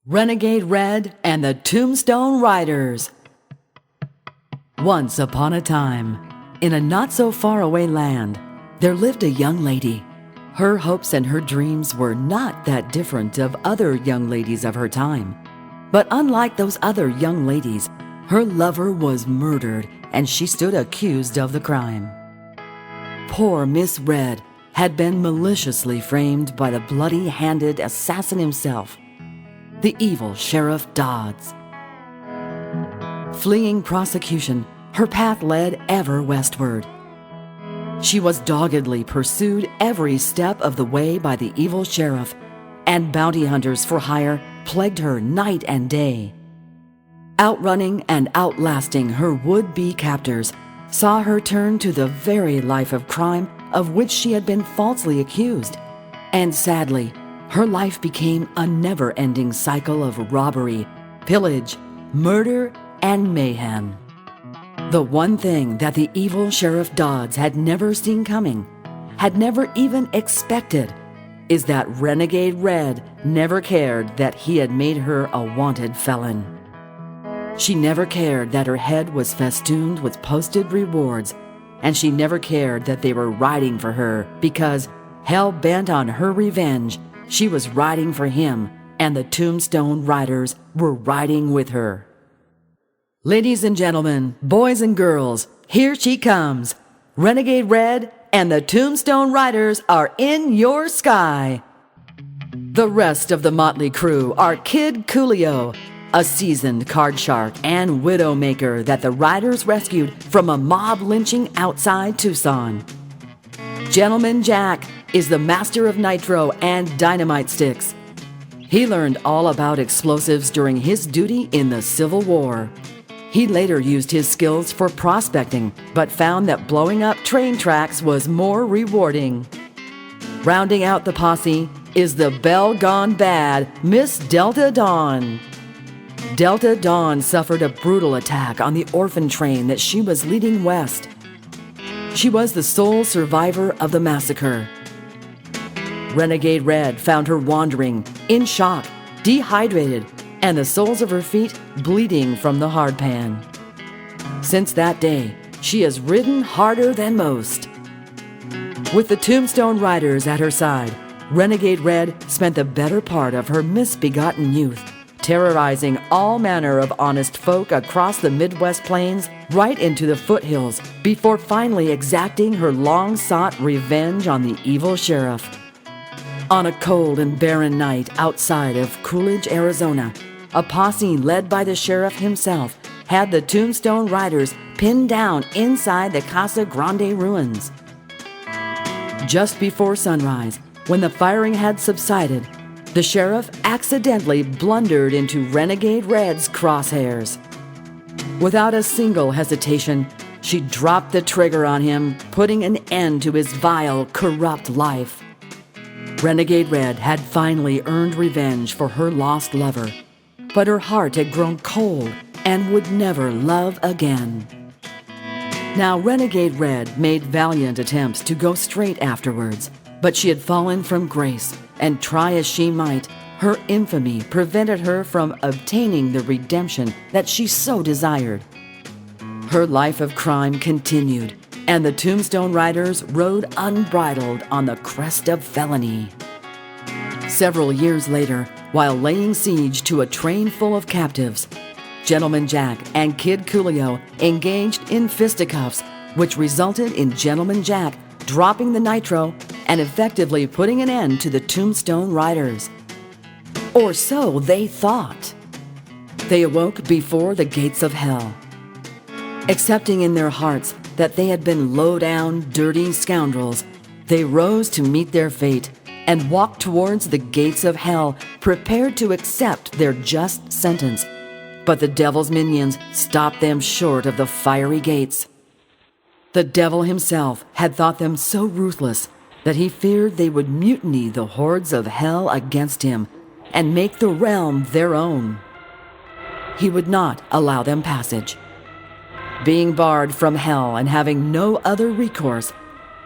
Renegade Red and the Tombstone Riders. Once upon a time, in a not-so-far-away land, there lived a young lady. Her hopes and her dreams were not that different of other young ladies of her time. But unlike those other young ladies, her lover was murdered and she stood accused of the crime. Poor Miss Red had been maliciously framed by the bloody-handed assassin himself, the evil Sheriff Dodds. Fleeing prosecution, her path led ever westward. She was doggedly pursued every step of the way by the evil sheriff, and bounty hunters for hire plagued her night and day. Outrunning and outlasting her would-be captors saw her turn to the very life of crime of which she had been falsely accused, and sadly, her life became a never-ending cycle of robbery, pillage, murder, and mayhem. The one thing that the evil Sheriff Dodds had never seen coming, had never even expected, is that Renegade Red never cared that he had made her a wanted felon. She never cared that her head was festooned with posted rewards, and she never cared that they were riding for her because, hell-bent on her revenge, she was riding for him, and the Tombstone Riders were riding with her. Ladies and gentlemen, boys and girls, here she comes. Renegade Red and the Tombstone Riders are in your sky. The rest of the motley crew are Kid Coolio, a seasoned card shark and widowmaker that the Riders rescued from a mob lynching outside Tucson. Gentleman Jack is the master of nitro and dynamite sticks. He learned all about explosives during his duty in the Civil War. He later used his skills for prospecting, but found that blowing up train tracks was more rewarding. Rounding out the posse is the belle gone bad Miss Delta Dawn. Delta Dawn suffered a brutal attack on the orphan train that she was leading west. She was the sole survivor of the massacre. Renegade Red found her wandering, in shock, dehydrated, and the soles of her feet bleeding from the hardpan. Since that day, she has ridden harder than most. With the Tombstone Riders at her side, Renegade Red spent the better part of her misbegotten youth terrorizing all manner of honest folk across the Midwest plains right into the foothills before finally exacting her long-sought revenge on the evil sheriff. On a cold and barren night outside of Coolidge, Arizona, a posse led by the sheriff himself had the Tombstone Riders pinned down inside the Casa Grande ruins. Just before sunrise, when the firing had subsided, the sheriff accidentally blundered into Renegade Red's crosshairs. Without a single hesitation, she dropped the trigger on him, putting an end to his vile, corrupt life. Renegade Red had finally earned revenge for her lost lover, but her heart had grown cold and would never love again. Now, Renegade Red made valiant attempts to go straight afterwards, but she had fallen from grace, and try as she might, her infamy prevented her from obtaining the redemption that she so desired. Her life of crime continued, and the Tombstone Riders rode unbridled on the crest of felony. Several years later, while laying siege to a train full of captives, Gentleman Jack and Kid Coolio engaged in fisticuffs, which resulted in Gentleman Jack dropping the nitro and effectively putting an end to the Tombstone Riders. Or so they thought. They awoke before the gates of hell. Accepting in their hearts that they had been low-down, dirty scoundrels, they rose to meet their fate and walked towards the gates of hell, prepared to accept their just sentence. But the devil's minions stopped them short of the fiery gates. The devil himself had thought them so ruthless that he feared they would mutiny the hordes of hell against him and make the realm their own. He would not allow them passage. Being barred from hell and having no other recourse,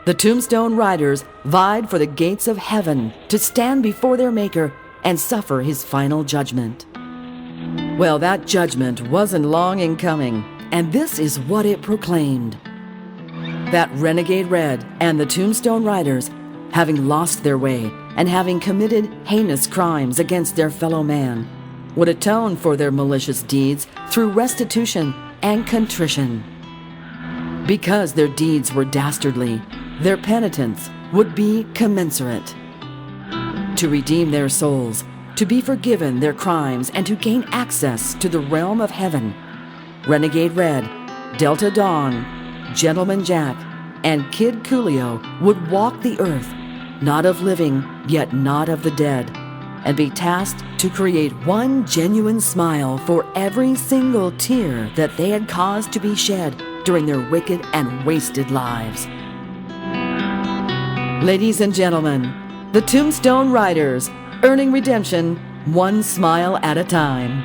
the Tombstone Riders vied for the gates of heaven to stand before their Maker and suffer his final judgment. Well, that judgment wasn't long in coming, and this is what it proclaimed: that Renegade Red and the Tombstone Riders, having lost their way and having committed heinous crimes against their fellow man, would atone for their malicious deeds through restitution and contrition. Because their deeds were dastardly, their penitence would be commensurate. To redeem their souls, to be forgiven their crimes, and to gain access to the realm of heaven, Renegade Red, Delta Dawn, Gentleman Jack, and Kid Coolio would walk the earth, not of living, yet not of the dead, and be tasked to create one genuine smile for every single tear that they had caused to be shed during their wicked and wasted lives. Ladies and gentlemen, the Tombstone Riders, earning redemption one smile at a time.